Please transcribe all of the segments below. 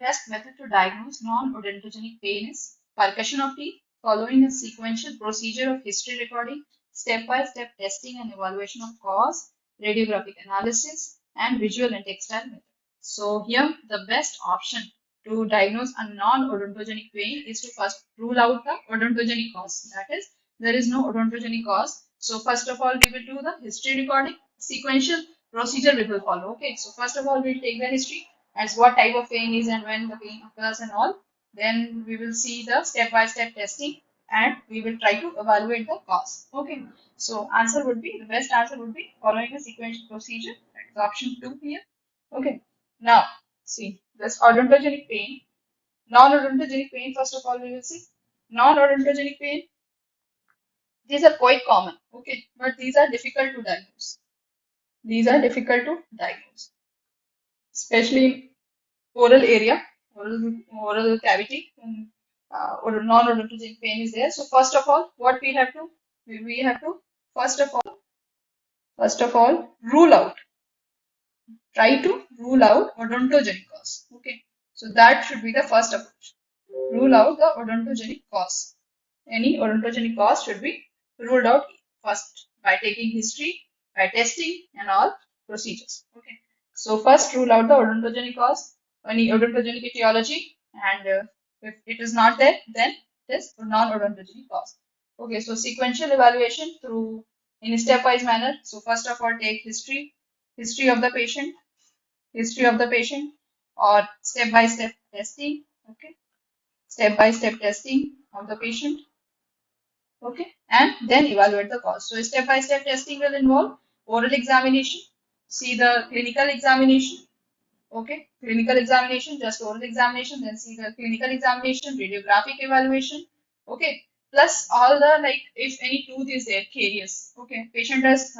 best method to diagnose non-odontogenic pain is percussion of teeth, following a sequential procedure of history recording, step-by-step testing and evaluation of cause, radiographic analysis, and visual and textile method. So here, the best option to diagnose a non-odontogenic pain is to first rule out the odontogenic cause. That is, there is no odontogenic cause. So first of all, we will do the history recording. Sequential procedure we will follow. Okay, so first of all, we'll take the history as what type of pain is and when the pain occurs and all. Then we will see the step-by-step testing and we will try to evaluate the cause. Okay, so answer would be, the best answer would be following a sequential procedure. That is option 2 here. Okay, now see this odontogenic pain, non-odontogenic pain. First of all, we will see non-odontogenic pain. These are quite common. Okay, but these are difficult to diagnose. These are difficult to diagnose, especially in oral area, oral cavity, and or non-odontogenic pain is there. So first of all, what we have to first of all rule out. Try to rule out odontogenic cause. Okay, so that should be the first approach. Rule out the odontogenic cause. Any odontogenic cause should be ruled out first by taking history, by testing and all procedures. Okay. So first rule out the odontogenic cause, any odontogenic etiology, and if it is not there, then it is non-odontogenic cause. Okay. So sequential evaluation through in a stepwise manner. So first of all, take history of the patient, or step-by-step testing. Okay, step-by-step testing of the patient. Okay, and then evaluate the cause. So step-by-step testing will involve oral examination, see the clinical examination. Okay, clinical examination, just oral examination, then see the clinical examination, radiographic evaluation. Okay, plus all the, like, if any tooth is there, caries. Okay, patient is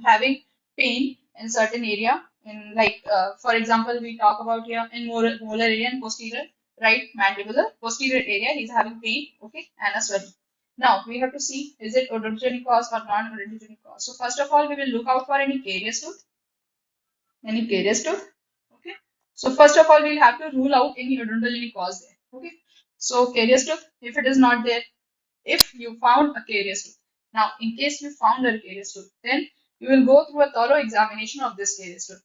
having pain in certain area, in like for example, we talk about here in molar area and posterior right mandibular posterior area, he's having pain. Okay, and a swelling. Now we have to see, is it odontogenic cause or non-odontogenic cause. So first of all, we will look out for any caries tooth, Okay. So first of all, we'll have to rule out any odontogenic cause there. Okay. So caries tooth, if it is not there, if you found a caries tooth. Now, in case you found a caries tooth, then you will go through a thorough examination of this caries tooth.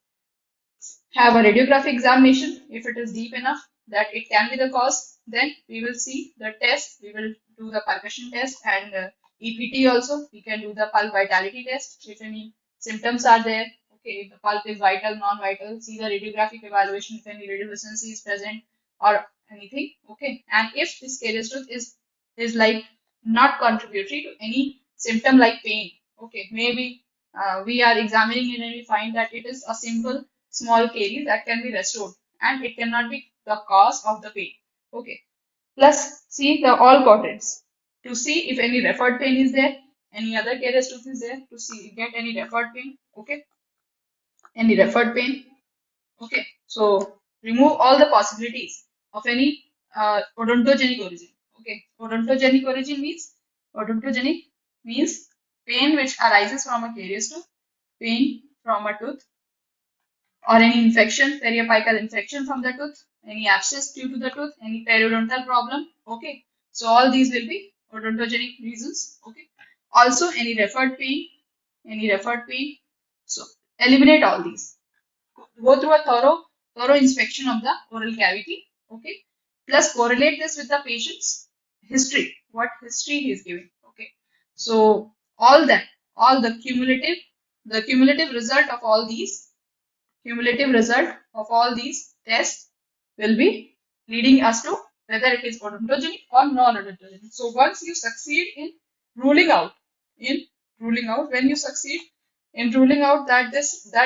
Have a radiographic examination. If it is deep enough that it can be the cause, then we will see the test. We will do the percussion test and EPT also. We can do the pulp vitality test if any symptoms are there. Okay, if the pulp is vital, non-vital, see the radiographic evaluation if any radiolucency is present or anything. Okay, and if this caries tooth is like not contributory to any symptom like pain. Okay, maybe we are examining it and we find that it is a simple small caries that can be restored and it cannot be the cause of the pain. Okay. Plus, see the all quadrants to see if any referred pain is there, any other caries tooth is there, to see get any referred pain. Okay, any referred pain. Okay, so remove all the possibilities of any odontogenic origin. Okay, odontogenic means pain which arises from a caries tooth, pain from a tooth, or any infection, periapical infection from the tooth, any abscess due to the tooth, any periodontal problem. Okay, so all these will be odontogenic reasons. Okay, also any referred pain. So eliminate all these. Go through a thorough inspection of the oral cavity. Okay, plus correlate this with the patient's history, what history he is giving. Okay, so all the cumulative result of all these tests will be leading us to whether it is odontogenic or non-odontogenic. So once you succeed in ruling out, when you succeed in ruling out that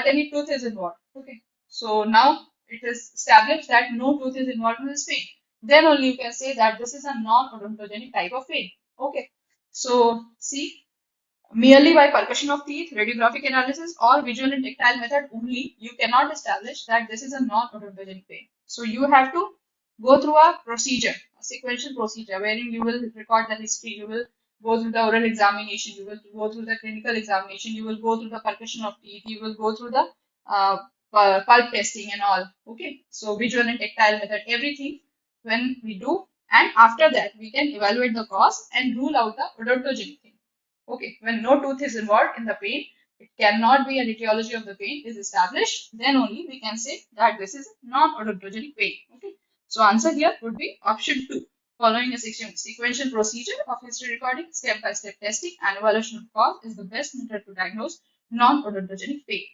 any tooth is involved, okay. So now it is established that no tooth is involved in this pain. Then only you can say that this is a non-odontogenic type of pain. Okay. So see, merely by percussion of teeth, radiographic analysis, or visual and tactile method only, you cannot establish that this is a non-odontogenic pain. So you have to go through a procedure, a sequential procedure, wherein you will record the history, you will go through the oral examination, you will go through the clinical examination, you will go through the percussion of teeth, you will go through the pulp testing and all. Okay, so visual and tactile method, everything when we do, and after that we can evaluate the cause and rule out the odontogenic thing. Okay, when no tooth is involved in the pain, it cannot be an etiology of the pain is established, then only we can say that this is non-odontogenic pain. Okay, so answer here would be option 2. Following a sequential procedure of history recording, step-by-step testing, and evaluation of cause is the best method to diagnose non-odontogenic pain.